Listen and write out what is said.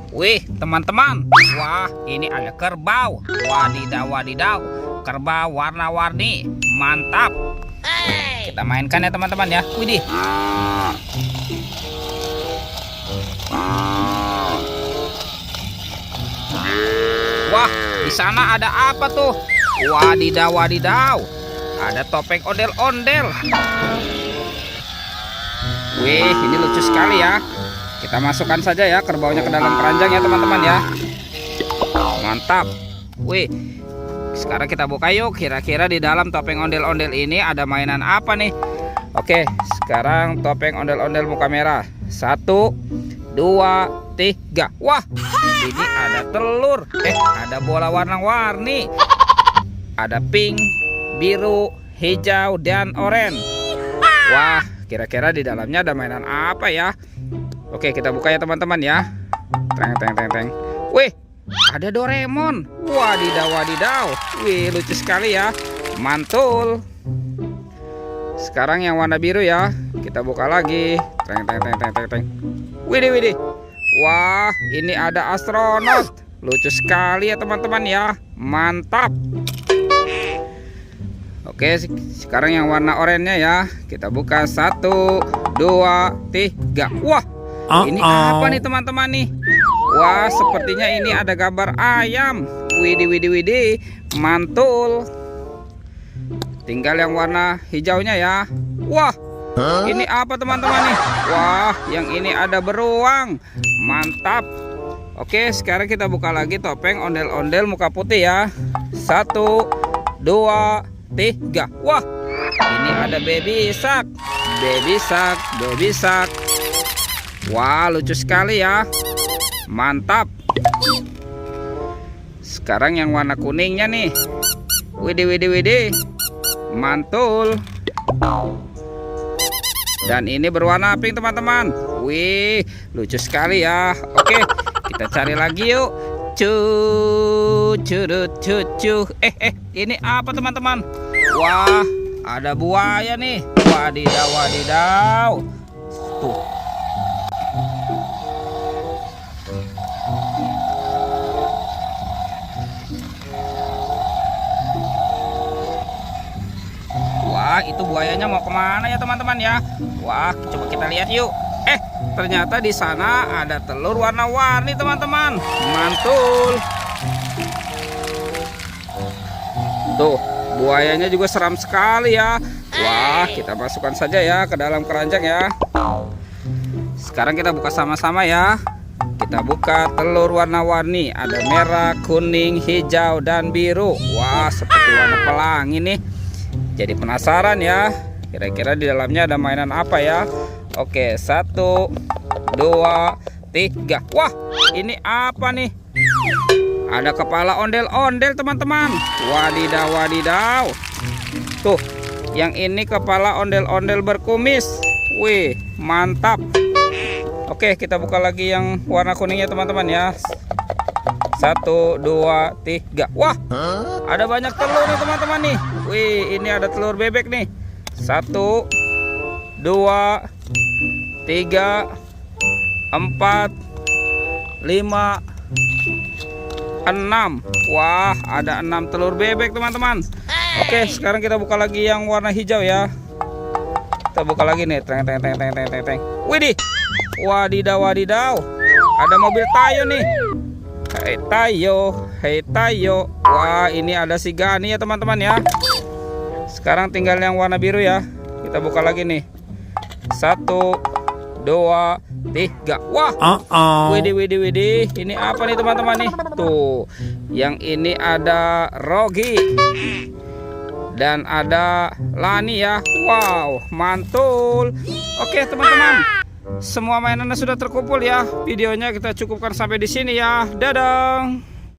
Wih, teman-teman. Wah, ini ada kerbau. Wadidaw, wadidaw. Kerbau warna-warni. Mantap. Kita mainkan ya teman-teman ya. Widih. Wah, di sana ada apa tuh? Wadidaw, wadidaw. Ada topeng ondel-ondel. Wih, ini lucu sekali ya. Kita masukkan saja ya kerbaunya ke dalam keranjang ya teman-teman ya. Mantap. Wih, sekarang kita buka yuk. Kira-kira di dalam topeng ondel-ondel ini ada mainan apa nih? Oke, sekarang topeng ondel-ondel muka merah. 1, 2, 3. Wah, ini ada telur. Ada bola warna-warni. Ada pink, biru, hijau, dan oranye. Wah, kira-kira di dalamnya ada mainan apa ya? Oke, kita buka ya teman-teman ya. Teng teng teng teng. Wih, ada Doraemon. Wadidaw, wadidaw. Wih, lucu sekali ya. Mantul. Sekarang yang warna biru ya. Kita buka lagi. Teng teng teng teng teng teng. Widih, widih. Wah, ini ada astronot. Lucu sekali ya teman-teman ya. Mantap. Oke, sekarang yang warna oranye ya. Kita buka 1, 2, 3. Wah, ini apa nih teman-teman nih? Wah, sepertinya ini ada gambar ayam. Widih, widih, widih. Mantul. Tinggal yang warna hijaunya ya. Wah, ini apa teman-teman nih? Wah, yang ini ada beruang. Mantap. Oke, sekarang kita buka lagi topeng ondel-ondel muka putih ya. 1, 2, 3. Wah, ini ada baby shark. Baby shark, baby shark. Wah, lucu sekali ya. Mantap. Sekarang yang warna kuningnya nih. Widih, widih, widih. Mantul. Dan ini berwarna pink teman-teman. Wih, lucu sekali ya. Oke, kita cari lagi yuk. Cucu. Ini apa teman-teman? Wah, ada buaya nih. Wadidaw, wadidaw. Tuh. Wah, itu buayanya mau kemana ya teman-teman ya? Wah, coba kita lihat yuk. Ternyata di sana ada telur warna-warni teman-teman. Mantul. Tuh, buayanya juga seram sekali ya. Wah, kita masukkan saja ya ke dalam keranjang ya. Sekarang kita buka sama-sama ya. Kita buka telur warna-warni. Ada merah, kuning, hijau, dan biru. Wah, seperti warna pelangi nih. Jadi penasaran ya. Kira-kira di dalamnya ada mainan apa ya? Oke, 1, 2, 3. Wah, ini apa nih? Ada kepala ondel-ondel teman-teman. Wadidaw, wadidaw. Tuh, yang ini kepala ondel-ondel berkumis. Wih, mantap. Oke, kita buka lagi yang warna kuningnya teman-teman ya. 1, 2, 3. Wah, ada banyak telur nih teman-teman nih. Wih, ini ada telur bebek nih. 1, 2, 3, 4, 5, 6. Wah, ada 6 telur bebek teman-teman. Oke, sekarang kita buka lagi yang warna hijau ya. Kita buka lagi nih. Teng teng teng teng teng teng teng. Widih. Wadidaw, wadidaw. Ada mobil Tayo nih. Hei Tayo, hei Tayo. Wah, ini ada si Gani ya teman-teman ya. Sekarang tinggal yang warna biru ya. Kita buka lagi nih. 1, 2, 3. Wah, widih, widih, widih. Ini apa nih teman-teman nih? Tuh, yang ini ada Rogi dan ada Lani ya. Wow, mantul. Oke teman-teman, semua mainannya sudah terkumpul ya. Videonya kita cukupkan sampai di sini ya. Dadah.